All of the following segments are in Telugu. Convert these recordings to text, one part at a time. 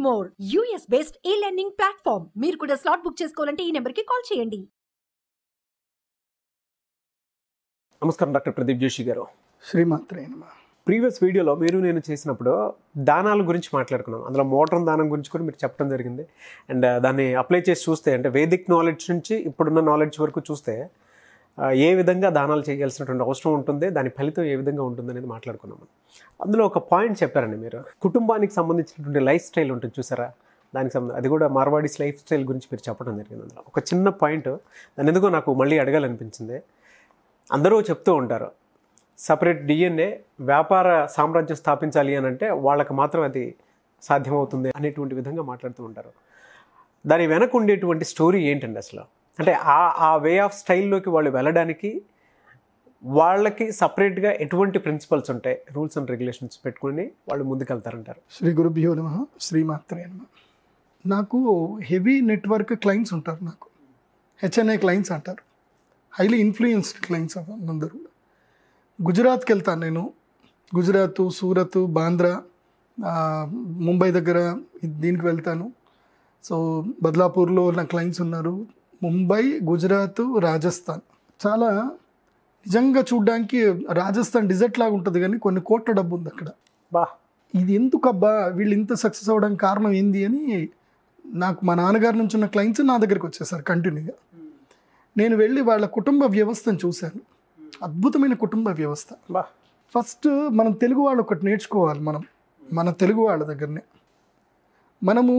More US based e-learning platform. మీరు కూడా స్లాట్ బుక్ చేసుకోవాలంటే ఈ నెంబర్కి కాల్ చేయండి. నమస్కారం డాక్టర్ ప్రదీప్ జోషి గారు. శ్రీమాత్రే నమః. ప్రీవియస్ వీడియోలో నేను చేసినప్పుడు దానాల గురించి మాట్లాడుకున్నాం. అందులో మోడర్న్ దానం గురించి కూడా మీరు చెప్పడం జరిగింది. అండ్ దాన్ని అప్లై చేసి చూస్తే అంటే వేదిక్ నాలెడ్జ్ నుంచి ఇప్పుడున్న నాలెడ్జ్ వరకు చూస్తే ఏ విధంగా దానాలు చేయాల్సినటువంటి అవసరం ఉంటుంది, దాని ఫలితం ఏ విధంగా ఉంటుంది అనేది మాట్లాడుకున్నాము. అందులో ఒక పాయింట్ చెప్పారండి మీరు, కుటుంబానికి సంబంధించినటువంటి లైఫ్ స్టైల్ ఉంటుంది చూసారా, దానికి అది కూడా మార్వాడీస్ లైఫ్ స్టైల్ గురించి మీరు చెప్పడం జరిగింది. అందులో ఒక చిన్న పాయింట్ దాని ఎందుకో నాకు మళ్ళీ అడగాలనిపించింది. అందరూ చెప్తూ ఉంటారు సపరేట్ DNA వ్యాపార సామ్రాజ్యం స్థాపించాలి అని అంటే వాళ్ళకి మాత్రం అది సాధ్యమవుతుంది అనేటువంటి విధంగా మాట్లాడుతూ ఉంటారు. దాని వెనక ఉండేటువంటి స్టోరీ ఏంటండి అసలు? అంటే ఆ వే ఆఫ్ స్టైల్లోకి వాళ్ళు వెళ్ళడానికి వాళ్ళకి సపరేట్గా ఎటువంటి ప్రిన్సిపల్స్ ఉంటాయి, రూల్స్ అండ్ రెగ్యులేషన్స్ పెట్టుకుని వాళ్ళు ముందుకెళ్తారంటారు? శ్రీ గురుభ్యో నమః. శ్రీమాత్రే నమః. నాకు హెవీ నెట్వర్క్ క్లయింట్స్ ఉంటారు. నాకు HNI క్లయింట్స్ అంటారు, హైలీ ఇన్ఫ్లుయెన్స్డ్ క్లయింట్స్ అందరూ. గుజరాత్కి వెళ్తాను నేను. గుజరాత్, సూరత్, బాంద్రా, ముంబై దగ్గర దీనికి వెళ్తాను. సో బద్లాపూర్లో నా క్లయింట్స్ ఉన్నారు. ముంబై, గుజరాత్, రాజస్థాన్. చాలా నిజంగా చూడడానికి రాజస్థాన్ డిజర్ట్ లాగా ఉంటుంది, కానీ కొన్ని కోట్ల డబ్బు ఉంది అక్కడ. బా, ఇది ఎందుకబ్బా వీళ్ళు ఇంత సక్సెస్ అవ్వడానికి కారణం ఏంది అని నాకు మా నాన్నగారి నుంచి ఉన్న క్లయింట్స్ నా దగ్గరికి వచ్చేసారు కంటిన్యూగా. నేను వెళ్ళి వాళ్ళ కుటుంబ వ్యవస్థను చూశాను. అద్భుతమైన కుటుంబ వ్యవస్థ. బా, ఫస్ట్ మనం తెలుగు వాళ్ళు ఒకటి నేర్చుకోవాలి. మన తెలుగు వాళ్ళ దగ్గరనే మనము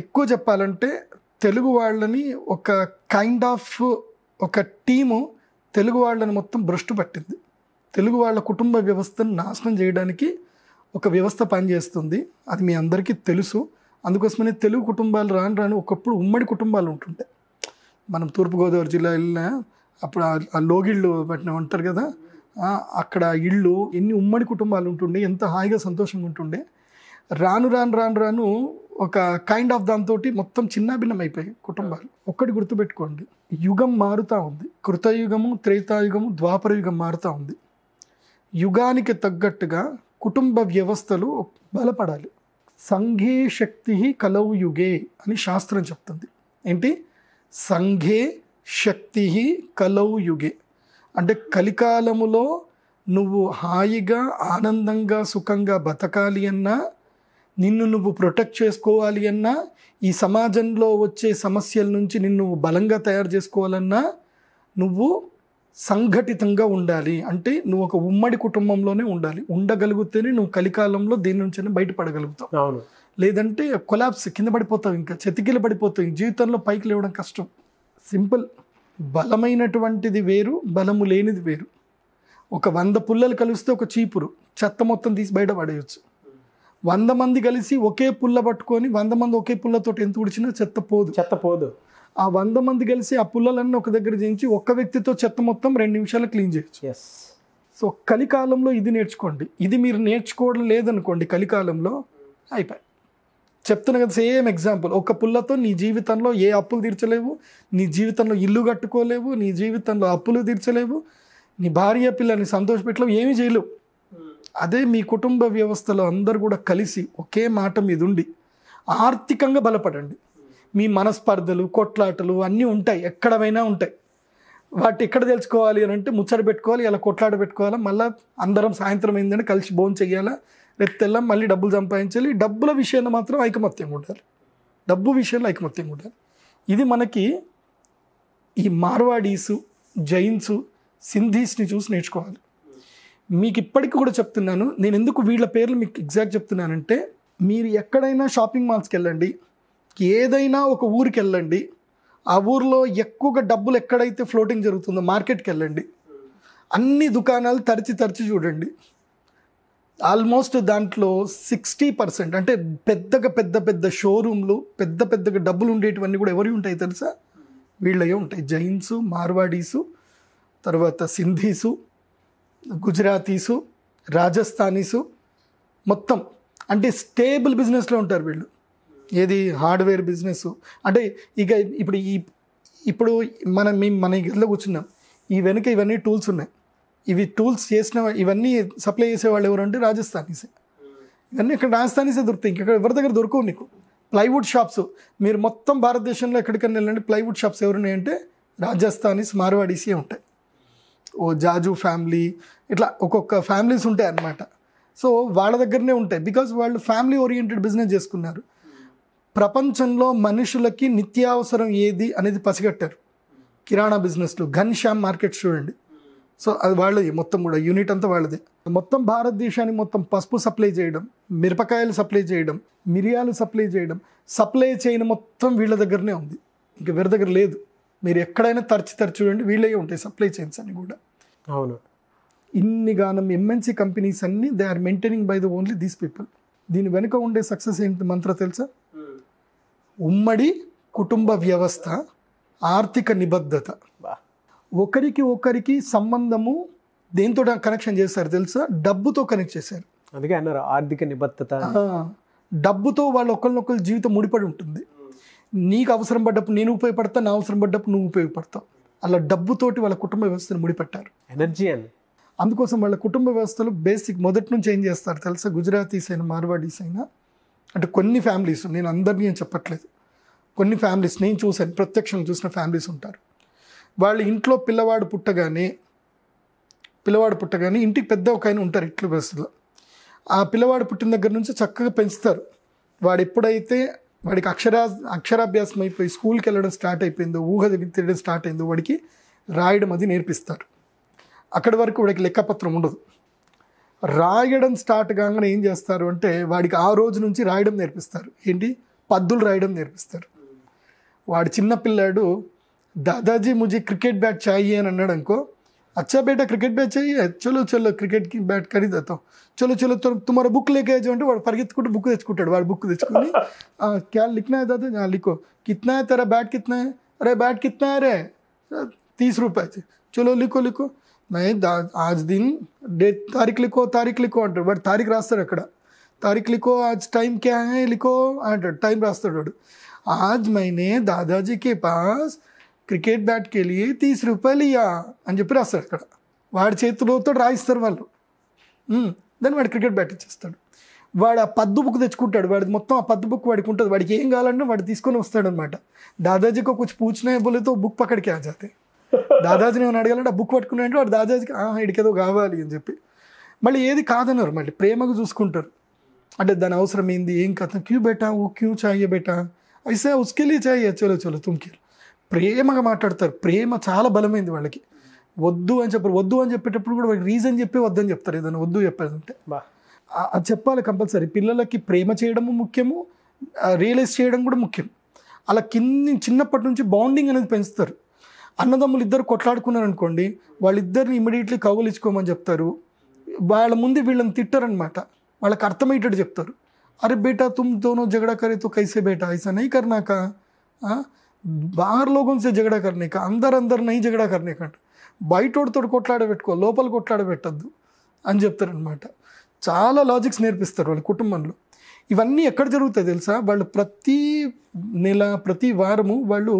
ఎక్కువ చెప్పాలంటే తెలుగు వాళ్ళని ఒక కైండ్ ఆఫ్ ఒక టీము తెలుగు వాళ్ళని మొత్తం భ్రష్టు పట్టింది. తెలుగు వాళ్ళ కుటుంబ వ్యవస్థను నాశనం చేయడానికి ఒక వ్యవస్థ పనిచేస్తుంది. అది మీ అందరికీ తెలుసు. అందుకోసమనే తెలుగు కుటుంబాలు రాను ఒకప్పుడు ఉమ్మడి కుటుంబాలు ఉంటుంటాయి. మనం తూర్పుగోదావరి జిల్లా వెళ్ళినా అప్పుడు ఆ లోగిళ్ళు పట్టిన ఉంటారు కదా, అక్కడ ఇళ్ళు ఎన్ని ఉమ్మడి కుటుంబాలు ఉంటుండే, ఎంత హాయిగా సంతోషంగా ఉంటుండే. రాను ఒక కైండ్ ఆఫ్ దాంతో మొత్తం చిన్నాభిన్నం అయిపోయాయి కుటుంబాలు. ఒక్కటి గుర్తుపెట్టుకోండి, యుగం మారుతూ ఉంది. కృతయుగము, త్రేతాయుగము, ద్వాపర యుగం మారుతూ ఉంది. యుగానికి తగ్గట్టుగా కుటుంబ వ్యవస్థలు బలపడాలి. సంఘే శక్తి కలౌ యుగే అని శాస్త్రం చెప్తుంది. ఏంటి? సంఘే శక్తి కలౌ యుగే అంటే కలికాలములో నువ్వు హాయిగా, ఆనందంగా, సుఖంగా బతకాలి అన్నా, నిన్ను నువ్వు ప్రొటెక్ట్ చేసుకోవాలి అన్నా, ఈ సమాజంలో వచ్చే సమస్యల నుంచి నిన్ను బలంగా తయారు చేసుకోవాలన్నా నువ్వు సంఘటితంగా ఉండాలి. అంటే నువ్వు ఒక ఉమ్మడి కుటుంబంలోనే ఉండాలి. ఉండగలిగితేనే నువ్వు కలికాలంలో దేని నుంచి బయటపడగలుగుతావు. అవును. లేదంటే కొలాప్స్, కింద పడిపోతావు, ఇంకా చెతికిల పడిపోతావు. జీవితంలో పైకి లేవడం కష్టం. సింపుల్. బలమైనటువంటిది వేరు, బలము లేనిది వేరు. ఒక 100 పుల్లలు కలిస్తే ఒక చీపురు చెత్త మొత్తం తీసి బయట పడేయచ్చు. 100 మంది కలిసి ఒకే పుల్ల పట్టుకొని 100 మంది ఒకే పుల్లతో ఎంత ఉడిచినా చెత్త పోదు. ఆ 100 మంది కలిసి ఆ పుల్లలన్నీ ఒక దగ్గర చేయించి ఒక్క వ్యక్తితో చెత్త మొత్తం 2 నిమిషాలు క్లీన్ చేయొచ్చు. సో కలికాలంలో ఇది నేర్చుకోండి. ఇది మీరు నేర్చుకోవడం లేదనుకోండి, కలికాలంలో అయిపోయి. చెప్తున్నా కదా, సేమ్ ఎగ్జాంపుల్. ఒక పుల్లతో నీ జీవితంలో ఏ అప్పులు తీర్చలేవు, నీ జీవితంలో ఇల్లు కట్టుకోలేవు, నీ జీవితంలో అప్పులు తీర్చలేవు, నీ భార్య పిల్లని సంతోషపెట్టలేవు, ఏమీ చేయలేవు. అదే మీ కుటుంబ వ్యవస్థలో అందరూ కూడా కలిసి ఒకే మాట మీద ఉండి ఆర్థికంగా బలపడండి. మీ మనస్పర్ధలు, కొట్లాటలు అన్నీ ఉంటాయి, ఎక్కడైనా ఉంటాయి. వాటి ఎక్కడ తెలుసుకోవాలి అని అంటే ముచ్చట పెట్టుకోవాలి, ఇలా కొట్లాట పెట్టుకోవాలా, మళ్ళీ అందరం సాయంత్రం అయిందని కలిసి భోజనం చెయ్యాలా, రేపు తెల్లం మళ్ళీ డబ్బులు సంపాదించాలి. డబ్బుల విషయంలో మాత్రం ఐకమత్యంగా ఉండాలి. డబ్బు విషయంలో ఐకమత్యంగా ఉండాలి. ఇది మనకి ఈ మార్వాడీసు, జైన్సు, సింధీస్ని చూసి నేర్చుకోవాలి. మీకు ఇప్పటికీ కూడా చెప్తున్నాను, నేను ఎందుకు వీళ్ళ పేర్లు మీకు ఎగ్జాక్ట్ చెప్తున్నానంటే, మీరు ఎక్కడైనా షాపింగ్ మాల్స్కి వెళ్ళండి, ఏదైనా ఒక ఊరికి వెళ్ళండి, ఆ ఊరిలో ఎక్కువగా డబ్బులు ఎక్కడైతే ఫ్లోటింగ్ జరుగుతుందో మార్కెట్కి వెళ్ళండి, అన్ని దుకాణాలు తరిచి చూడండి. ఆల్మోస్ట్ దాంట్లో 60% అంటే పెద్ద షోరూమ్లు, పెద్దగా డబ్బులు ఉండేటివన్నీ కూడా ఎవరి ఉంటాయి తెలుసా? వీళ్ళయే ఉంటాయి. జైన్సు, మార్వాడీసు, తర్వాత సింధీసు, గుజరాతీసు, రాజస్థానీసు, మొత్తం అంటే స్టేబుల్ బిజినెస్లో ఉంటారు వీళ్ళు. ఏది? Hardware business. అంటే ఇక ఇప్పుడు మన ఇళ్ళలో కూర్చున్నాం, ఈ వెనుక ఇవన్నీ టూల్స్ ఉన్నాయి. ఇవి టూల్స్ చేసిన ఇవన్నీ సప్లై చేసేవాళ్ళు ఎవరంటే రాజస్థానీసే. ఇవన్నీ ఇక్కడ రాజస్థానీసే దొరుకుతాయి, ఇంకెక్కడ ఎవరి దగ్గర దొరకవు నీకు. ప్లైవుడ్ షాప్స్ మీరు మొత్తం భారతదేశంలో ఎక్కడికైనా వెళ్ళండి, ప్లైవుడ్ షాప్స్ ఎవరున్నాయంటే రాజస్థానీస్, మార్వాడీసే ఉంటాయి. ఓ జాజు ఫ్యామిలీ, ఇట్లా ఒక్కొక్క ఫ్యామిలీస్ ఉంటాయి అన్నమాట. సో వాళ్ళ దగ్గరనే ఉంటాయి, బికాజ్ వాళ్ళు ఫ్యామిలీ ఓరియంటెడ్ బిజినెస్ చేసుకున్నారు. ప్రపంచంలో మనుషులకి నిత్యావసరం ఏది అనేది పసిగట్టారు. కిరాణా బిజినెస్లు, ఘన్శ్యామ్ మార్కెట్ చూడండి. సో అది వాళ్ళది మొత్తం కూడా, యూనిట్ అంతా వాళ్ళది. మొత్తం భారతదేశానికి మొత్తం పసుపు సప్లై చేయడం, మిరపకాయలు సప్లై చేయడం, మిరియాలు సప్లై చేయడం, సప్లై చేయడం మొత్తం వీళ్ళ దగ్గరనే ఉంది, ఇంకా వేరే దగ్గర లేదు. మీరు ఎక్కడైనా తరచి చూడండి, వీళ్ళే ఉంటాయి సప్లై చైన్స్ అన్ని కూడా. అవును. ఇన్ని గానం ఎంఎన్సీ కంపెనీస్ అన్ని they are maintaining by the only these people. దీని వెనుక ఉండే సక్సెస్ ఏంటి మంత్ర తెలుసా? ఉమ్మడి కుటుంబ వ్యవస్థ, ఆర్థిక నిబద్ధత. ఒకరికి సంబంధము దేంతో కనెక్షన్ చేశారు తెలుసా? డబ్బుతో కనెక్ట్ చేశారు. అందుకే అన్నారు ఆర్థిక నిబద్ధత. డబ్బుతో వాళ్ళు ఒకరినొకరు జీవితం ముడిపడి ఉంటుంది. నీకు అవసరం పడ్డప్పుడు నేను ఉపయోగపడతా, నా అవసరం పడ్డప్పుడు నువ్వు ఉపయోగపడతావు. అలా డబ్బుతోటి వాళ్ళ కుటుంబ వ్యవస్థను ముడిపెట్టారు. ఎనర్జీ అని. అందుకోసం వాళ్ళ కుటుంబ వ్యవస్థలు బేసిక్ మొదటి నుంచి ఏం చేస్తారు తెలుసా? గుజరాతీస్ అయినా మార్వాడీస్ అయినా, అంటే కొన్ని ఫ్యామిలీస్, నేను అందరినీ ఏం చెప్పట్లేదు, కొన్ని ఫ్యామిలీస్ నేను చూశాను, ప్రత్యక్షంగా చూసిన ఫ్యామిలీస్ ఉంటారు. వాళ్ళ ఇంట్లో పిల్లవాడు పుట్టగానే ఇంటికి పెద్ద ఒక ఆయన ఉంటారు ఇట్ల బస్సులో. ఆ పిల్లవాడు పుట్టిన దగ్గర నుంచి చక్కగా పెంచుతారు. వాడు ఎప్పుడైతే వాడికి అక్షరాభ్యాసం అయిపోయి స్కూల్కి వెళ్ళడం స్టార్ట్ అయిపోయిందో, ఊహ తిరగడం స్టార్ట్ అయిందో, వాడికి రాయడం అది నేర్పిస్తారు. అక్కడి వరకు వాడికి లెక్కపత్రం ఉండదు. రాయడం స్టార్ట్ కాగానే ఏం చేస్తారు అంటే వాడికి ఆ రోజు నుంచి రాయడం నేర్పిస్తారు. ఏంటి? పద్దులు రాయడం నేర్పిస్తారు. వాడు చిన్నపిల్లాడు దాదాజీ ముझे క్రికెట్ బ్యాట్ చాయి అని అన్నాడు అనుకో, అచ్చా బేటా క్రికెట్ బ్యాట్ చాయి, చలో చలో క్రికెట్ కి బ్యాట్ ఖరీదాతాం, చలో చలో తుమారా బుక్ లేకే జో అంటే వాడు పరిగెత్తుకుంటూ బుక్ తెచ్చుకుంటాడు. వాడు బుక్ తెచ్చుకొని క్యా లిఖనా है दादा? लिखो. कितना है तेरा बैट? कितना है? अरे बैट कितना है? अरे 30 रुपये. चलो लिखो. मैं आज दिन डेट तारीख लिखो అంటాడు. వాడు తారీఖు రాస్తాడు. అక్కడ తారీఖు लिखो, आज टाइम क्या है लिखो అంటాడు. టైం రాస్తాడు వాడు. आज मैंने दादाजी के पास క్రికెట్ బ్యాట్ కే లియే 30 రూపాయలు ఇయ్యా అని చెప్పి రాస్తాడు. అక్కడ వాడి చేతిలోతో రాయిస్తారు వాళ్ళు. దాన్ని వాడు క్రికెట్ బ్యాట్ ఇచ్చేస్తాడు. వాడు ఆ పద్దు బుక్ తెచ్చుకుంటాడు. వాడికి మొత్తం ఆ పద్దు బుక్ వాడికి ఉంటుంది. వాడికి ఏం కావాలంటే వాడు తీసుకొని వస్తాడు అనమాట. దాదాజీకి कुछ पूछना है बोले तो బుక్ పక్కడికి ఆ జాతే. దాదాజీని ఏమైనా అడగాలంటే ఆ బుక్ పట్టుకున్నాయంటే వాడు దాదాజీకి ఇడికేదో కావాలి అని చెప్పి మళ్ళీ ఏది కాదన్నారు. మళ్ళీ ప్రేమగా చూసుకుంటారు. అంటే దాని అవసరం ఏంది, ఏం కథ, క్యూ బేటా ఓ క్యూ చాయే బేటా ఐసా ఉస్కే లియే చాయే, చలో చలో తుమ్కి. ప్రేమగా మాట్లాడతారు. ప్రేమ చాలా బలమైంది వాళ్ళకి. వద్దు అని చెప్పారు. వద్దు అని చెప్పేటప్పుడు కూడా వాళ్ళకి రీజన్ చెప్పి వద్దని చెప్తారు. ఏదైనా వద్దు చెప్పాలంటే అది చెప్పాలి కంపల్సరీ. పిల్లలకి ప్రేమ చేయడము ముఖ్యము, రియలైజ్ చేయడం కూడా ముఖ్యం. అలా చిన్నప్పటి నుంచి బాండింగ్ అనేది పెంచుతారు. అన్నదమ్ములు ఇద్దరు కొట్లాడుకున్నారు అనుకోండి, వాళ్ళిద్దరిని ఇమీడియట్లీ కౌగులించుకోమని చెప్తారు. వాళ్ళ ముందు వీళ్ళని తిట్టారనమాట. వాళ్ళకి అర్థమయ్యేటట్టు చెప్తారు. అరే బేటా తుమ్ దోనో झगड़ा करे तो कैसे बेटा, ऐसा नहीं करना का, बाहर लोगों से झगड़ा करने का, अंदर नहीं झगड़ा करने का, బయటోడితో కొట్లాడబెట్టుకో, లోపల కొట్లాడబెట్టద్దు అని చెప్తారనమాట. చాలా లాజిక్స్ నేర్పిస్తారు వాళ్ళ కుటుంబంలో. ఇవన్నీ ఎక్కడ జరుగుతాయి తెలుసా? వాళ్ళు ప్రతి నెల ప్రతి వారము వాళ్ళు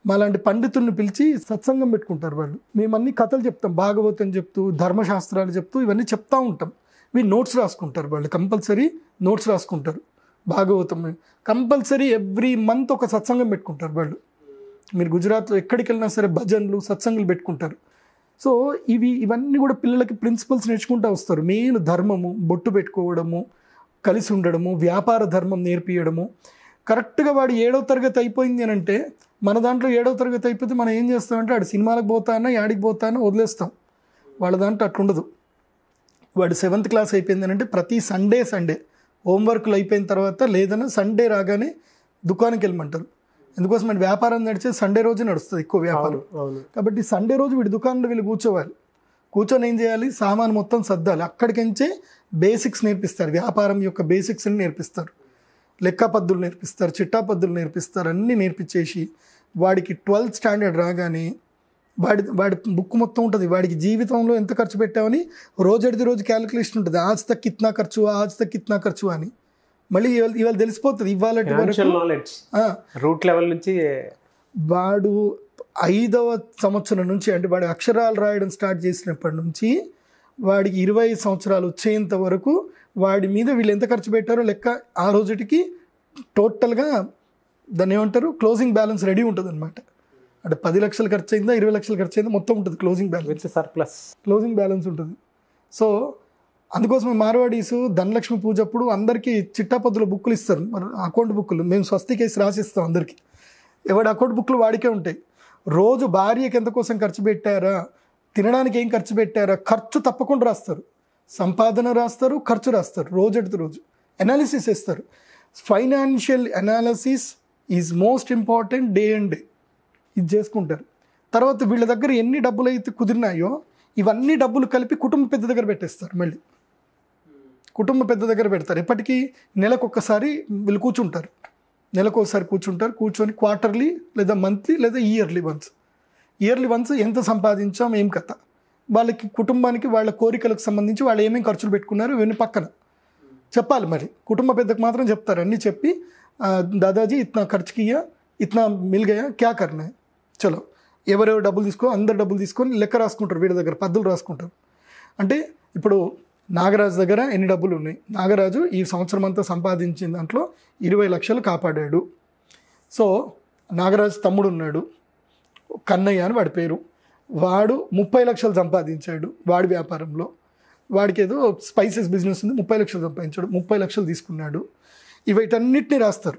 మాలాంటి పండితుల్ని పిలిచి సత్సంగం పెట్టుకుంటారు. వాళ్ళు మేమన్నీ కథలు చెప్తాం, భాగవతం చెప్తూ, ధర్మశాస్త్రాలు చెప్తూ ఇవన్నీ చెప్తూ ఉంటాం. ఇవి నోట్స్ రాసుకుంటారు. వాళ్ళు కంపల్సరీ నోట్స్ రాసుకుంటారు. భాగవతం కంపల్సరీ ఎవ్రీ మంత్ ఒక సత్సంగం పెట్టుకుంటారు వాళ్ళు. మీరు గుజరాత్లో ఎక్కడికి వెళ్ళినా సరే భజన్లు, సత్సంగులు పెట్టుకుంటారు. సో ఇవన్నీ కూడా పిల్లలకి ప్రిన్సిపల్స్ నేర్చుకుంటూ వస్తారు. మెయిన్ ధర్మము, బొట్టు పెట్టుకోవడము, కలిసి ఉండడము, వ్యాపార ధర్మం నేర్పియడము. కరెక్ట్గా వాడు 7వ తరగతి అయిపోయింది అని అంటే, మన దాంట్లో 7వ తరగతి అయిపోతే మనం ఏం చేస్తామంటే వాడు సినిమాలకు పోతానో యాడికి పోతానో వదిలేస్తాం. వాళ్ళ దాంట్లో అట్లుండదు. వాడు 7th క్లాస్ అయిపోయింది అని అంటే ప్రతి సండే హోంవర్క్లు అయిపోయిన తర్వాత లేదన్నా సండే రాగానే దుకాణానికి వెళ్ళమంటారు. ఎందుకోసం అంటే వ్యాపారం నడిచే సండే రోజు నడుస్తుంది ఎక్కువ వ్యాపారం. కాబట్టి సండే రోజు వీడి దుకాణంలో వీళ్ళు కూర్చోవాలి. కూర్చొని ఏం చేయాలి? సామాను మొత్తం సర్దాలి. అక్కడికించే బేసిక్స్ నేర్పిస్తారు. వ్యాపారం యొక్క బేసిక్స్ని నేర్పిస్తారు. లెక్క పద్ధతులు నేర్పిస్తారు, చిట్టా పద్ధతులు నేర్పిస్తారు. అన్నీ నేర్పించేసి వాడికి 12th స్టాండర్డ్ రాగానే వాడి బుక్ మొత్తం ఉంటుంది. వాడికి జీవితంలో ఎంత ఖర్చు పెట్టామని రోజు క్యాలిక్యులేషన్ ఉంటుంది. ఆజ్ తక్ కిత్నా ఖర్చు అని మళ్ళీ ఇవాళ తెలిసిపోతుంది. ఇవాళ రూట్ లెవెల్ నుంచి వాడు 5వ సంవత్సరం నుంచి, అంటే వాడు అక్షరాలు రాయడం స్టార్ట్ చేసినప్పటి నుంచి వాడికి 25 సంవత్సరాలు వచ్చేంత వరకు వాడి మీద వీళ్ళు ఎంత ఖర్చు పెట్టారో లెక్క ఆ రోజుటికి టోటల్గా దాన్ని ఏమంటారు క్లోజింగ్ బ్యాలెన్స్ రెడీ ఉంటుంది అనమాట. అంటే 10 లక్షలు ఖర్చు అయిందా 20 లక్షలు ఖర్చు అయిందా మొత్తం ఉంటుంది closing balance, with surplus closing balance ఉంటుంది. సో అందుకోసమే మార్వాడీస్ ధనలక్ష్మి పూజ అప్పుడు అందరికీ చిట్టాపద్దుల బుక్కులు ఇస్తారు, అకౌంట్ బుక్కులు. మేము స్వస్తికేసి రాసిస్తాం అందరికీ. ఎవడి అకౌంట్ బుక్లు వాడికే ఉంటాయి. రోజు భార్యకి ఎంత కోసం ఖర్చు పెట్టారా, తినడానికి ఏం ఖర్చు పెట్టారా, ఖర్చు తప్పకుండా రాస్తారు, సంపాదన రాస్తారు, ఖర్చు రాస్తారు, రోజు రోజు అనాలిసిస్ చేస్తారు. Financial analysis is most important day and day. ఇది చేసుకుంటారు. తర్వాత వీళ్ళ దగ్గర ఎన్ని డబ్బులు అయితే కుదిరినాయో ఇవన్నీ డబ్బులు కలిపి కుటుంబ పెద్ద దగ్గర పెట్టేస్తారు. మళ్ళీ కుటుంబ పెద్ద దగ్గర పెడతారు. ఎప్పటికీ నెలకొకసారి వీళ్ళు కూర్చుంటారు, నెలకొకసారి కూర్చొని క్వార్టర్లీ లేదా మంత్లీ లేదా ఇయర్లీ వన్స్ ఎంత సంపాదించాం ఏం కథ, వాళ్ళకి కుటుంబానికి వాళ్ళ కోరికలకు సంబంధించి వాళ్ళు ఏమేమి ఖర్చులు పెట్టుకున్నారు ఇవన్నీ పక్కన చెప్పాలి. మరి కుటుంబ పెద్దకు మాత్రం చెప్తారు. అన్నీ చెప్పి దాదాజీ ఇतना ఖర్చు కియా, ఇतना మిల్ గయా, క్యా కర్నా హై, చలో ఎవరెవరు డబ్బులు అందరు డబ్బులు తీసుకొని లెక్క రాసుకుంటారు. వీళ్ళ దగ్గర పద్దులు రాసుకుంటారు. అంటే ఇప్పుడు నాగరాజు దగ్గర ఎన్ని డబ్బులు ఉన్నాయి, నాగరాజు ఈ సంవత్సరం అంతా సంపాదించిన దాంట్లో 20 లక్షలు కాపాడాడు. సో నాగరాజు తమ్ముడు ఉన్నాడు కన్నయ్య అని వాడి పేరు, వాడు 30 లక్షలు సంపాదించాడు వాడి వ్యాపారంలో. వాడికి ఏదో స్పైసెస్ బిజినెస్ ఉంది, 30 లక్షలు సంపాదించాడు, 30 లక్షలు తీసుకున్నాడు. వీటన్నిటిని రాస్తారు.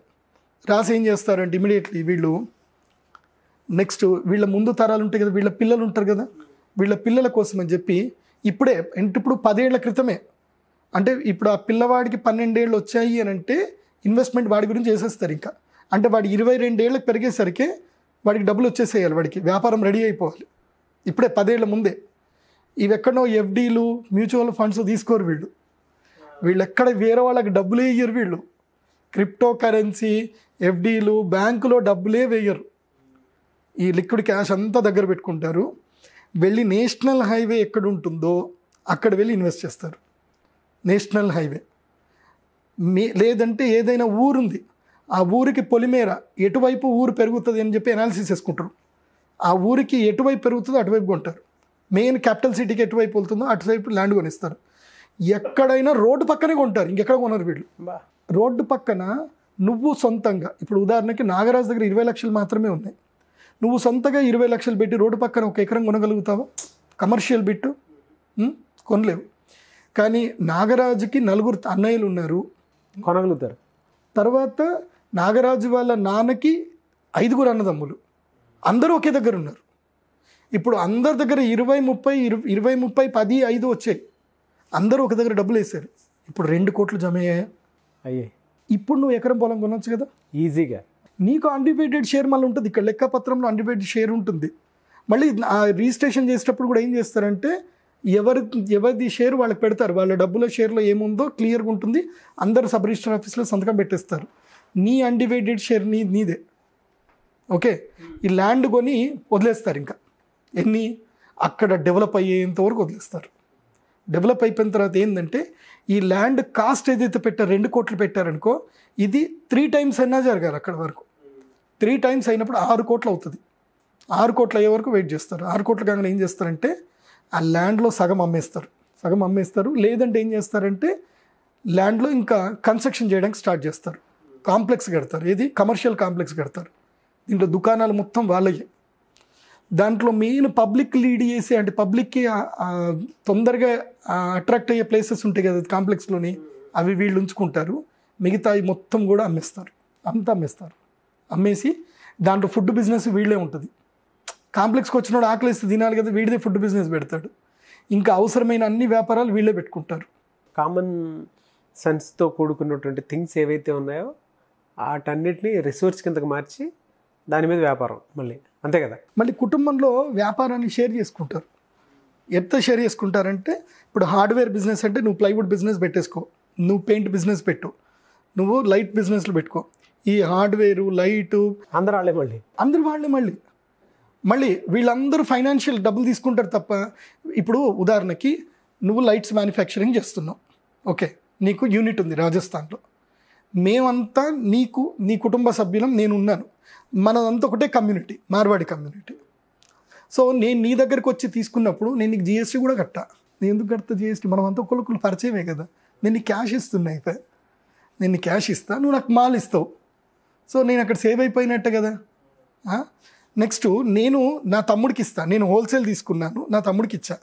రాసి ఏం చేస్తారంటే ఇమీడియట్లీ వీళ్ళు నెక్స్ట్ వీళ్ళ ముందు తరాలు ఉంటాయి కదా, వీళ్ళ పిల్లలు ఉంటారు కదా, వీళ్ళ పిల్లల కోసం అని చెప్పి ఇప్పుడే అంటే ఇప్పుడు 10 ఏళ్ల క్రితమే, అంటే ఇప్పుడు ఆ పిల్లవాడికి 12 ఏళ్ళు వచ్చాయి అని అంటే ఇన్వెస్ట్మెంట్ వాడి గురించి చేసేస్తారు. ఇంకా అంటే వాడి 22 ఏళ్ళకి పెరిగేసరికి వాడికి డబ్బులు వచ్చేసేయాలి, వాడికి వ్యాపారం రెడీ అయిపోవాలి. ఇప్పుడే 10 ఏళ్ల ముందే. ఇవి ఎక్కడో ఎఫ్డీలు మ్యూచువల్ ఫండ్స్ తీసుకోరు వీళ్ళు ఎక్కడ వేరే వాళ్ళకి డబ్బులే వేయరు. వీళ్ళు క్రిప్టో కరెన్సీ ఎఫ్డీలు బ్యాంకులో డబ్బులే వేయరు. ఈ లిక్విడ్ క్యాష్ అంతా దగ్గర పెట్టుకుంటారు. వెళ్ళి నేషనల్ హైవే ఎక్కడ ఉంటుందో అక్కడ వెళ్ళి ఇన్వెస్ట్ చేస్తారు. నేషనల్ హైవే లేదంటే ఏదైనా ఊరుంది ఆ ఊరికి పొలిమేర ఎటువైపు ఊరు పెరుగుతుంది అని చెప్పి అనాలిసిస్ చేసుకుంటారు. ఆ ఊరికి ఎటువైపు పెరుగుతుందో అటువైపు కొంటారు. మెయిన్ క్యాపిటల్ సిటీకి ఎటువైపు వెళ్తుందో అటువైపు ల్యాండ్ కొనిస్తారు. ఎక్కడైనా రోడ్డు పక్కనే కొంటారు, ఇంకెక్కడ కొనరు వీళ్ళు. రోడ్డు పక్కన నువ్వు సొంతంగా ఇప్పుడు ఉదాహరణకి నాగరాజు దగ్గర 20 లక్షలు మాత్రమే ఉన్నాయి. నువ్వు సొంతగా 20 లక్షలు పెట్టి రోడ్డు పక్కన 1 ఎకరం కొనగలుగుతావా? Commercial bit కొనలేవు. కానీ నాగరాజుకి 4 అన్నయ్యలు ఉన్నారు, కొనగలుగుతారు. తర్వాత నాగరాజు వాళ్ళ నాన్నకి 5 అన్నదమ్ములు, అందరూ ఒకే దగ్గర ఉన్నారు. ఇప్పుడు అందరి దగ్గర 20, 30, 10, 5 వచ్చాయి. అందరూ ఒక దగ్గర డబ్బులు వేసారు. ఇప్పుడు 2 కోట్లు జమ అయ్యాయి. ఇప్పుడు నువ్వు ఎకరం పొలం కొనొచ్చు కదా ఈజీగా. నీకు అన్డివైడెడ్ షేర్ మళ్ళీ ఉంటుంది. ఇక్కడ లెక్కపత్రంలో అన్డివైడెడ్ షేర్ ఉంటుంది. మళ్ళీ ఆ రిజిస్ట్రేషన్ చేసేటప్పుడు కూడా ఏం చేస్తారంటే ఎవరిది షేర్ వాళ్ళకి పెడతారు. వాళ్ళ డబ్బుల షేర్లో ఏముందో క్లియర్గా ఉంటుంది. అందరు సబ్ రిజిస్టర్ ఆఫీస్లో సంతకం పెట్టేస్తారు. నీ అన్డివైడెడ్ షేర్ నీదే. ఓకే, ఈ ల్యాండ్ కొని వదిలేస్తారు. ఇంకా ఎన్ని అక్కడ డెవలప్ అయ్యేంత వరకు వదిలేస్తారు. డెవలప్ అయిపోయిన తర్వాత ఏంటంటే ఈ ల్యాండ్ కాస్ట్ ఏదైతే పెట్టారు 2 కోట్లు పెట్టారనుకో, ఇది 3 టైమ్స్ అయినా జరగాలి. అక్కడ వరకు 3 టైమ్స్ అయినప్పుడు 6 కోట్లు అవుతుంది. 6 కోట్లు అయ్యే వరకు వెయిట్ చేస్తారు. 6 కోట్లు కాగానే ఏం చేస్తారంటే ఆ ల్యాండ్లో సగం అమ్మేస్తారు. లేదంటే ఏం చేస్తారంటే ల్యాండ్లో ఇంకా కన్స్ట్రక్షన్ చేయడానికి స్టార్ట్ చేస్తారు. కాంప్లెక్స్ కడతారు. ఏది కమర్షియల్ కాంప్లెక్స్ కడతారు. దీంట్లో దుకాణాలు మొత్తం వాళ్ళయ్యే. దాంట్లో మెయిన్ పబ్లిక్ లీడ్ చేసి అంటే పబ్లిక్కి తొందరగా అట్రాక్ట్ అయ్యే ప్లేసెస్ ఉంటాయి కదా కాంప్లెక్స్లోని, అవి వీళ్ళు ఉంచుకుంటారు. మిగతా మొత్తం కూడా అమ్మేస్తారు. అమ్మేసి దాంట్లో ఫుడ్ బిజినెస్ వీళ్ళే ఉంటుంది. కాంప్లెక్స్కి వచ్చినోడు ఆకలిస్తే తినాలి కదా, వీడిదే ఫుడ్ బిజినెస్ పెడతాడు. ఇంకా అవసరమైన అన్ని వ్యాపారాలు వీళ్ళే పెట్టుకుంటారు. కామన్ సెన్స్తో కూడుకున్నటువంటి థింగ్స్ ఏవైతే ఉన్నాయో వాటన్నిటిని రిసోర్స్ కిందకి మార్చి దాని మీద వ్యాపారం మళ్ళీ అంతే కదా. మళ్ళీ కుటుంబంలో వ్యాపారాన్ని షేర్ చేసుకుంటారు. ఎంత షేర్ చేసుకుంటారంటే ఇప్పుడు హార్డ్వేర్ బిజినెస్ అంటే నువ్వు ప్లైవుడ్ బిజినెస్ పెట్టేసుకో, నువ్వు పెయింట్ బిజినెస్ పెట్టు, నువ్వు లైట్ బిజినెస్లు పెట్టుకో. ఈ హార్డ్వేరు లైటు అందరూ వాళ్ళే మళ్ళీ వీళ్ళందరూ ఫైనాన్షియల్ డబ్బులు తీసుకుంటారు తప్ప. ఇప్పుడు ఉదాహరణకి నువ్వు లైట్స్ మ్యానుఫ్యాక్చరింగ్ చేస్తున్నావు. ఓకే, నీకు యూనిట్ ఉంది రాజస్థాన్లో. మేమంతా నీ కుటుంబ సభ్యులం, నేను ఉన్నాను. మనదంతా ఒకటే కమ్యూనిటీ, మార్వాడి కమ్యూనిటీ. సో నేను నీ దగ్గరికి వచ్చి తీసుకున్నప్పుడు నేను నీకు జిఎస్టీ కూడా కట్టా. నేను ఎందుకు కడతా జిఎస్టీ? మనం అంతా ఒకరికి పరిచయమే కదా. నేను నీకు క్యాష్ ఇస్తున్నా. అయితే నేను క్యాష్ ఇస్తా, నువ్వు నాకు మాల్ ఇస్తావు. సో నేను అక్కడ సేవ్ అయిపోయినట్టే కదా. నెక్స్ట్ నేను నా తమ్ముడికి ఇస్తాను, నేను హోల్సేల్ తీసుకున్నాను, నా తమ్ముడికి ఇచ్చా.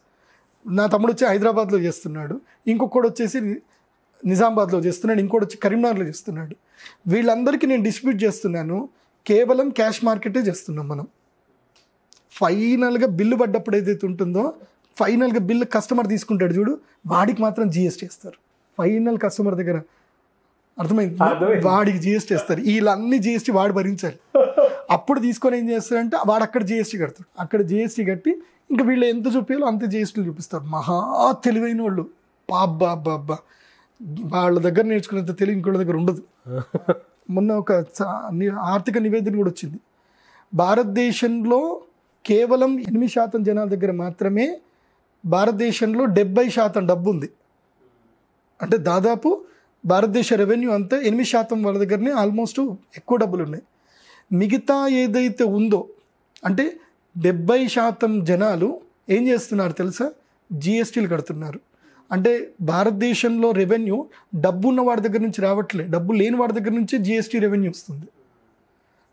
నా తమ్ముడు వచ్చి హైదరాబాద్లో చేస్తున్నాడు, ఇంకొకడు వచ్చేసి నిజామాబాద్లో చేస్తున్నాడు, ఇంకోటి వచ్చి కరీంనగర్లో చేస్తున్నాడు. వీళ్ళందరికీ నేను డిస్ట్రిబ్యూట్ చేస్తున్నాను, కేవలం క్యాష్ మార్కెటే చేస్తున్నాం మనం. ఫైనల్గా బిల్లు పడ్డప్పుడు ఏదైతే ఉంటుందో, ఫైనల్గా బిల్లు కస్టమర్ తీసుకుంటాడు చూడు, వాడికి మాత్రం జిఎస్టీ ఇస్తారు. ఫైనల్ కస్టమర్ దగ్గర అర్థమైంది, వాడికి జిఎస్టీ ఇస్తారు. వీళ్ళన్నీ జిఎస్టీ వాడు భరించాలి. అప్పుడు తీసుకొని ఏం చేస్తారంటే వాడు అక్కడ జిఎస్టీ కడతాడు. అక్కడ జిఎస్టీ కట్టి ఇంకా వీళ్ళు ఎంత చూపించాలో అంత జిఎస్టీలు చూపిస్తారు. మహా తెలివైన వాళ్ళు, బాబ్బా వాళ్ళ దగ్గర నేర్చుకునేంత తెలివి ఇంకోళ్ళ దగ్గర ఉండదు. మొన్న ఒక ఆర్థిక నివేదన కూడా వచ్చింది, భారతదేశంలో కేవలం 8% జనాల దగ్గర మాత్రమే భారతదేశంలో 70% డబ్బు ఉంది. అంటే దాదాపు భారతదేశ రెవెన్యూ అంతా 8% వాళ్ళ దగ్గరనే ఆల్మోస్ట్ ఎక్కువ డబ్బులు ఉన్నాయి. మిగతా ఏదైతే ఉందో అంటే 70% జనాలు ఏం చేస్తున్నారు తెలుసా, జిఎస్టీలు కడుతున్నారు. అంటే భారతదేశంలో రెవెన్యూ డబ్బు ఉన్న వాడి దగ్గర నుంచి రావట్లే, డబ్బు లేని వాడి దగ్గర నుంచి జిఎస్టీ రెవెన్యూ వస్తుంది.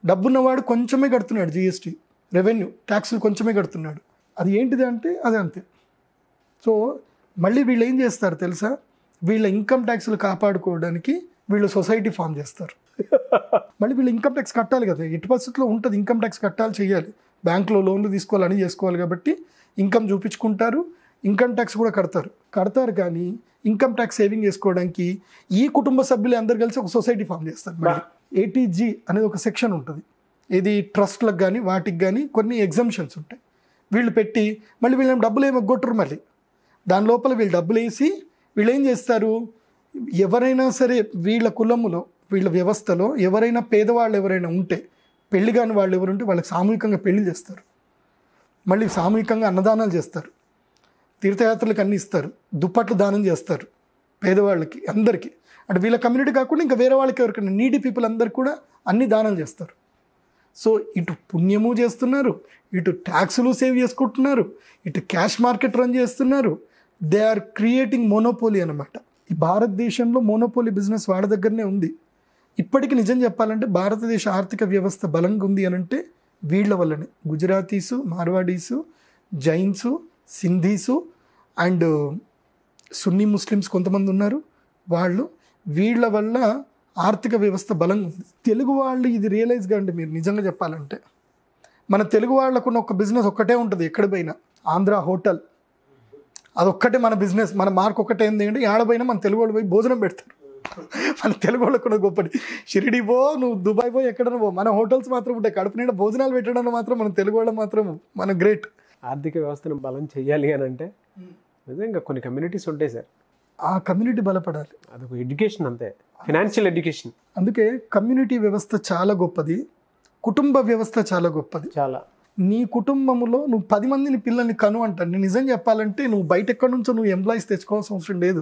డబ్బున్నవాడు కొంచెమే కడుతున్నాడు జిఎస్టీ రెవెన్యూ, ట్యాక్సులు కొంచెమే కడుతున్నాడు. అది ఏంటిది అంటే అదే అంతే. సో మళ్ళీ వీళ్ళు ఏం చేస్తారు తెలుసా, వీళ్ళ ఇన్కమ్ ట్యాక్స్లు కాపాడుకోవడానికి వీళ్ళు సొసైటీ ఫామ్ చేస్తారు. మళ్ళీ వీళ్ళు ఇన్కమ్ ట్యాక్స్ కట్టాలి కదా, ఎట్టి పరిస్థితుల్లో ఉంటుంది, ఇన్కమ్ ట్యాక్స్ కట్టాలి, చేయాలి, బ్యాంకులో లోన్లు తీసుకోవాలని చేసుకోవాలి కాబట్టి ఇన్కమ్ చూపించుకుంటారు, ఇన్కమ్ ట్యాక్స్ కూడా కడతారు. కానీ ఇన్కమ్ ట్యాక్స్ సేవింగ్ చేసుకోవడానికి ఈ కుటుంబ సభ్యులు అందరు కలిసి ఒక సొసైటీ ఫామ్ చేస్తారు. మళ్ళీ ఏటీజీ అనేది ఒక సెక్షన్ ఉంటుంది, ఇది ట్రస్ట్లకు కానీ వాటికి కానీ కొన్ని ఎగ్జంప్షన్స్ ఉంటాయి. వీళ్ళు పెట్టి మళ్ళీ వీళ్ళని డబ్బులు ఏమో కొట్టరు, మళ్ళీ దాని లోపల వీళ్ళు డబ్బులు వేసి వీళ్ళు ఏం చేస్తారు, ఎవరైనా సరే వీళ్ళ కులములో వీళ్ళ వ్యవస్థలో ఎవరైనా పేదవాళ్ళు ఎవరైనా ఉంటే, పెళ్లి కాని వాళ్ళు ఎవరు ఉంటే వాళ్ళకి సామూహికంగా పెళ్లి చేస్తారు, మళ్ళీ సామూహికంగా అన్నదానాలు చేస్తారు, తీర్థయాత్రలకు అన్నీ ఇస్తారు, దుప్పట్లు దానం చేస్తారు పేదవాళ్ళకి అందరికీ. అంటే వీళ్ళ కమ్యూనిటీ కాకుండా ఇంకా వేరే వాళ్ళకి ఎవరికైనా నీడీ పీపుల్ అందరు కూడా అన్ని దానాలు చేస్తారు. సో ఇటు పుణ్యము చేస్తున్నారు, ఇటు ట్యాక్సులు సేవ్ చేసుకుంటున్నారు, ఇటు క్యాష్ మార్కెట్ రన్ చేస్తున్నారు. దే ఆర్ క్రియేటింగ్ మోనోపోలీ అనమాట. ఈ భారతదేశంలో మోనోపోలీ బిజినెస్ వాళ్ళ దగ్గరనే ఉంది. ఇప్పటికీ నిజం చెప్పాలంటే భారతదేశ ఆర్థిక వ్యవస్థ బలంగా ఉంది అని అంటే వీళ్ళ వల్లనే. గుజరాతీసు, మార్వాడీసు, జైన్సు, సింధీసు అండ్ సున్నీ ముస్లిమ్స్ కొంతమంది ఉన్నారు, వీళ్ళ వల్ల ఆర్థిక వ్యవస్థ బలంగా ఉంది. తెలుగు వాళ్ళు ఇది రియలైజ్ కాండి, మీరు నిజంగా చెప్పాలంటే మన తెలుగు వాళ్ళకున్న ఒక బిజినెస్ ఒక్కటే ఉంటుంది ఎక్కడ పోయినా, ఆంధ్ర హోటల్, అదొక్కటే మన బిజినెస్. మన మార్క్ ఒకటే ఏంటంటే ఆడపోయినా మన తెలుగు వాళ్ళు పోయి భోజనం పెడతారు. మన తెలుగు వాళ్ళకున్న గొప్పటి, షిరిడి పో, నువ్వు దుబాయ్ పో, ఎక్కడన్నా పో, మన హోటల్స్ మాత్రం ఉంటాయి. కడుపు నిండా భోజనాలు పెట్టడం మాత్రం మన తెలుగు వాళ్ళు మాత్రం మన గ్రేట్. ఆర్థిక వ్యవస్థను బలం చేయాలి అని అంటే నిజంగా కొన్ని కమ్యూనిటీస్ ఉంటాయి సార్, ఆ కమ్యూనిటీ బలపడాలి. అదొక ఎడ్యుకేషన్ అంతే, ఫినాన్షియల్ ఎడ్యుకేషన్. అందుకే కమ్యూనిటీ వ్యవస్థ చాలా గొప్పది, కుటుంబ వ్యవస్థ చాలా గొప్పది. చాలా నీ కుటుంబంలో నువ్వు 10 మందిని పిల్లల్ని కను అంటాను. నేను నిజం చెప్పాలంటే నువ్వు బయట ఎక్కడి నుంచో నువ్వు ఎంప్లాయీస్ తెచ్చుకోవాల్సిన అవసరం లేదు.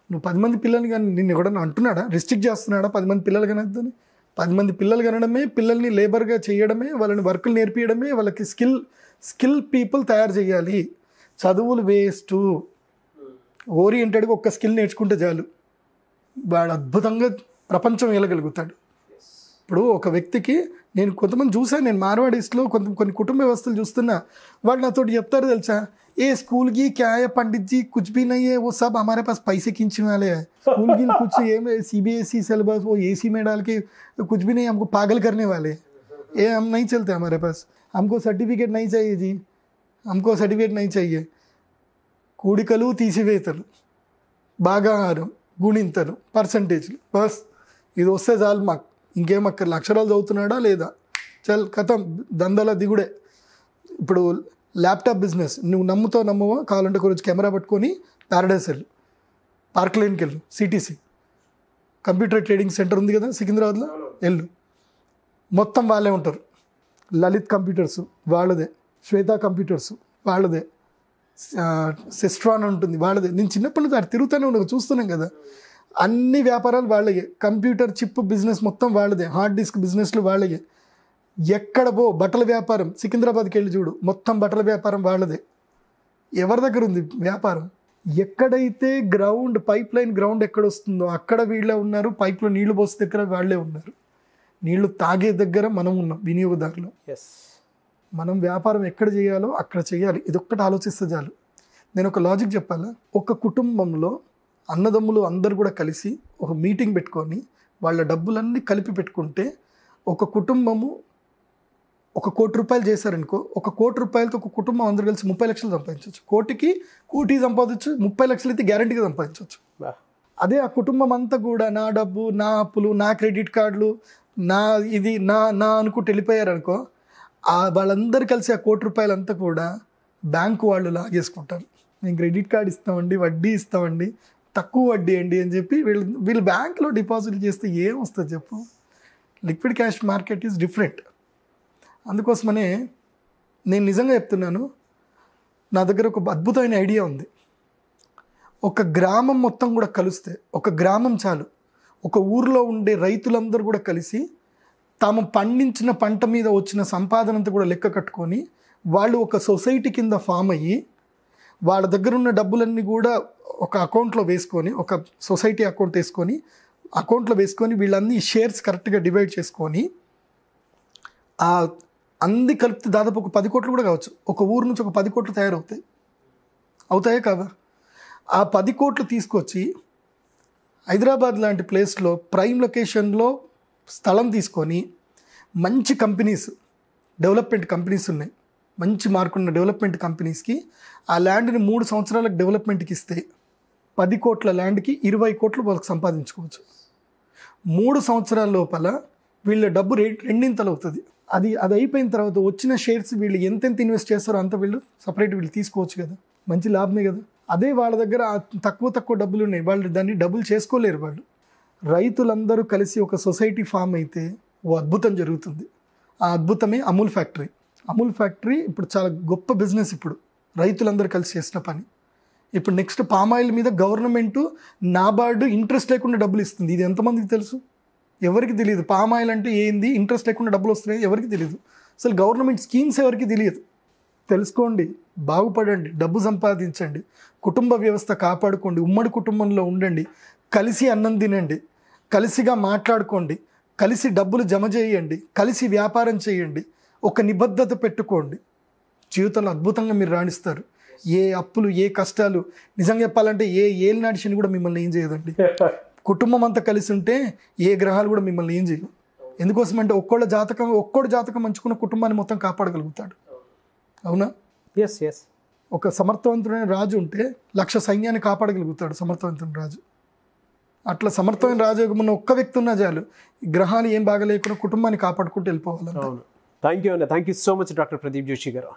నువ్వు 10 మంది పిల్లల్ని కానీ నిన్ను ఎవడన్నా అంటున్నాడా, రిస్ట్రిక్ట్ చేస్తున్నాడా 10 మంది పిల్లలు కనద్దని? 10 మంది పిల్లలు కనడమే, పిల్లల్ని లేబర్గా చేయడమే, వాళ్ళని వర్కులు నేర్పించడమే, వాళ్ళకి స్కిల్ పీపుల్ తయారు చేయాలి. చదువులు వేస్ట్, ఓరియంటెడ్గా ఒక్క స్కిల్ నేర్చుకుంటే చాలు, వాడు అద్భుతంగా ప్రపంచం వెళ్ళగలుగుతాడు. ఇప్పుడు ఒక వ్యక్తికి నేను కొంతమంది చూసాను, నేను మార్వాడీస్లో కొన్ని కుటుంబ వ్యవస్థలు చూస్తున్నా, వాళ్ళు నాతో చెప్తారు తెలుసా, ఏ स्कूल की क्या है पंडित जी, कुछ भी नहीं है, वो सब हमारे पास पैसे खींचने वाले हैं, स्कूल की कुछ ये CBSE सिलेबस वो AC में डाल के कुछ भी नहीं, हमको पागल करने वाले, ये हम नहीं चलते, हमारे पास हमको सर्टिफिकेट नहीं चाहिए जी, हमको सर्टिफिकेट नहीं चाहिए. కూడికలు తీసివేతలు, భాగాహారం, గుణింతలు, పర్సంటేజ్లు, బస్ ఇది వస్తే చాలు మాకు, ఇంకేం అక్కర్లే. అక్షరాలు చదువుతున్నాడా లేదా, చల్ కథం, దందల దిగుడే. ఇప్పుడు ల్యాప్టాప్ బిజినెస్ నువ్వు నమ్మవో, కావాలంటే ఒక రోజు కెమెరా పట్టుకొని ప్యారడైస్ వెళ్ళు, పార్క్ లైన్కి వెళ్ళు, CTC కంప్యూటర్ ట్రేడింగ్ సెంటర్ ఉంది కదా సికింద్రాబాద్లో, వెళ్ళు, మొత్తం వాళ్ళే ఉంటారు. లలిత్ కంప్యూటర్స్ వాళ్ళదే, శ్వేత కంప్యూటర్స్ వాళ్ళదే, సెస్ట్రాన్ ఉంటుంది వాళ్ళదే. నేను చిన్నప్పటి నుంచి అది తిరుగుతూనే ఉన్నాను, చూస్తున్నాం కదా, అన్ని వ్యాపారాలు వాళ్ళగే. కంప్యూటర్ చిప్ బిజినెస్ మొత్తం వాళ్ళదే, హార్డ్ డిస్క్ బిజినెస్లు వాళ్ళగే. ఎక్కడ పో బట్టల వ్యాపారం, సికింద్రాబాద్కి వెళ్ళి చూడు, మొత్తం బట్టల వ్యాపారం వాళ్ళదే. ఎవరి దగ్గర ఉంది వ్యాపారం? ఎక్కడైతే గ్రౌండ్ పైప్ లైన్ గ్రౌండ్ ఎక్కడ వస్తుందో అక్కడ వీళ్ళే ఉన్నారు, పైప్లో నీళ్లు పోసే దగ్గర వాళ్ళే ఉన్నారు, నీళ్లు తాగే దగ్గర మనం ఉన్నాం వినియోగదారులు. ఎస్, మనం వ్యాపారం ఎక్కడ చేయాలో అక్కడ చేయాలి. ఇదొక్కటి ఆలోచిస్తే చాలు. నేను ఒక లాజిక్ చెప్పాలా, ఒక కుటుంబంలో అన్నదమ్ములు అందరు కూడా కలిసి ఒక మీటింగ్ పెట్టుకొని వాళ్ళ డబ్బులన్నీ కలిపి పెట్టుకుంటే ఒక కుటుంబము 1 కోటి రూపాయలు చేశారనుకో, 1 కోటి రూపాయలతో ఒక కుటుంబం అందరు కలిసి 30 లక్షలు సంపాదించవచ్చు. కోటి సంపాదించవచ్చు, 30 లక్షలు అయితే గ్యారంటీగా సంపాదించవచ్చు. అదే ఆ కుటుంబం అంతా కూడా నా డబ్బు, నా అప్పులు, నా క్రెడిట్ కార్డులు, నా ఇది నా నా అనుకుంటూ వెళ్ళిపోయారనుకో, వాళ్ళందరూ కలిసి ఆ 1 కోటి రూపాయలు అంతా కూడా బ్యాంకు వాళ్ళు లాగేసుకుంటారు. మేము క్రెడిట్ కార్డు ఇస్తామండి, వడ్డీ ఇస్తామండి, తక్కువ వడ్డీ అండి అని చెప్పి వీళ్ళు బ్యాంకులో డిపాజిట్ చేస్తే ఏం వస్తుంది చెప్పు. Liquid cash market is different. అందుకోసమనే నేను నిజంగా చెప్తున్నాను, నా దగ్గర ఒక అద్భుతమైన ఐడియా ఉంది. ఒక గ్రామం మొత్తం కూడా కలిస్తే, ఒక గ్రామం చాలు, ఒక ఊరిలో ఉండే రైతులందరూ కూడా కలిసి తాము పండించిన పంట మీద వచ్చిన సంపాదన అంతా కూడా లెక్క కట్టుకొని వాళ్ళు ఒక సొసైటీ కింద ఫామ్ అయ్యి వాళ్ళ దగ్గర ఉన్న డబ్బులన్నీ కూడా ఒక అకౌంట్లో వేసుకొని, ఒక సొసైటీ అకౌంట్ వేసుకొని, అకౌంట్లో వేసుకొని వీళ్ళన్నీ షేర్స్ కరెక్ట్గా డివైడ్ చేసుకొని అన్ని కలిపితే దాదాపు ఒక 10 కోట్లు కూడా కావచ్చు. ఒక ఊరు నుంచి ఒక 10 కోట్లు అవుతాయే కాదా? ఆ 10 కోట్లు తీసుకొచ్చి హైదరాబాద్ లాంటి ప్లేస్లో ప్రైమ్ లొకేషన్లో స్థలం తీసుకొని మంచి కంపెనీస్, డెవలప్మెంట్ కంపెనీస్ ఉన్నాయి, మంచి మార్కున్న డెవలప్మెంట్ కంపెనీస్కి ఆ ల్యాండ్ని 3 సంవత్సరాలకు డెవలప్మెంట్కి ఇస్తే 10 కోట్ల ల్యాండ్కి 20 కోట్లు వాళ్ళకి సంపాదించుకోవచ్చు. 3 సంవత్సరాల లోపల వీళ్ళ డబ్బు రెండింతలు అవుతుంది. అది అయిపోయిన తర్వాత వచ్చిన షేర్స్ వీళ్ళు ఎంతెంత ఇన్వెస్ట్ చేస్తారో అంత వీళ్ళు వీళ్ళు తీసుకోవచ్చు కదా, మంచి లాభమే కదా. అదే వాళ్ళ దగ్గర తక్కువ డబ్బులు ఉన్నాయి, వాళ్ళు దాన్ని డబ్బులు చేసుకోలేరు. వాళ్ళు రైతులందరూ కలిసి ఒక సొసైటీ ఫామ్ అయితే ఓ అద్భుతం జరుగుతుంది. ఆ అద్భుతమే అమూల్ ఫ్యాక్టరీ. అమూల్ ఫ్యాక్టరీ ఇప్పుడు చాలా గొప్ప బిజినెస్. ఇప్పుడు రైతులందరూ కలిసి చేసిన పని. ఇప్పుడు నెక్స్ట్ పామాయిల్ మీద గవర్నమెంట్ నాబార్డు ఇంట్రెస్ట్ లేకుండా డబ్బులు ఇస్తుంది. ఇది ఎంతమందికి తెలుసు? ఎవరికి తెలియదు. పామాయిల్ అంటే ఏంది, ఇంట్రెస్ట్ లేకుండా డబ్బులు వస్తున్నాయి ఎవరికి తెలియదు. అసలు గవర్నమెంట్ స్కీమ్స్ ఎవరికి తెలియదు. తెలుసుకోండి, బాగుపడండి, డబ్బు సంపాదించండి, కుటుంబ వ్యవస్థ కాపాడుకోండి, ఉమ్మడి కుటుంబంలో ఉండండి, కలిసి అన్నం తినండి, కలిసిగా మాట్లాడుకోండి, కలిసి డబ్బులు జమ చేయండి, కలిసి వ్యాపారం చేయండి, ఒక నిబద్ధత పెట్టుకోండి. జీవితంలో అద్భుతంగా మీరు రాణిస్తారు. ఏ అప్పులు, ఏ కష్టాలు, నిజంగా చెప్పాలంటే ఏ ఏలినాటి శని కూడా మిమ్మల్ని ఏం చేయదండి. కుటుంబం అంతా కలిసి ఉంటే ఏ గ్రహాలు కూడా మిమ్మల్ని ఏం చేయవు. ఎందుకోసం అంటే ఒక్కోళ్ళ జాతకం మంచుకున్న కుటుంబాన్ని మొత్తం కాపాడగలుగుతాడు. అవునా? Yes yes. ఒక సమర్థవంతుడైన రాజు ఉంటే 1,00,000 సైన్యాన్ని కాపాడగలుగుతాడు సమర్థవంతుడైన రాజు. అట్లా సమర్థమైన రాజయోగం ఉన్న ఒక్క వ్యక్తి ఉన్నా చాలు, గ్రహాలు ఏం బాగలేకుండా కుటుంబాన్ని కాపాడుకుంటూ వెళ్ళిపోవాలి. థ్యాంక్ యూ అండి. Thank you so much doctor Pradeep Joshi గారు.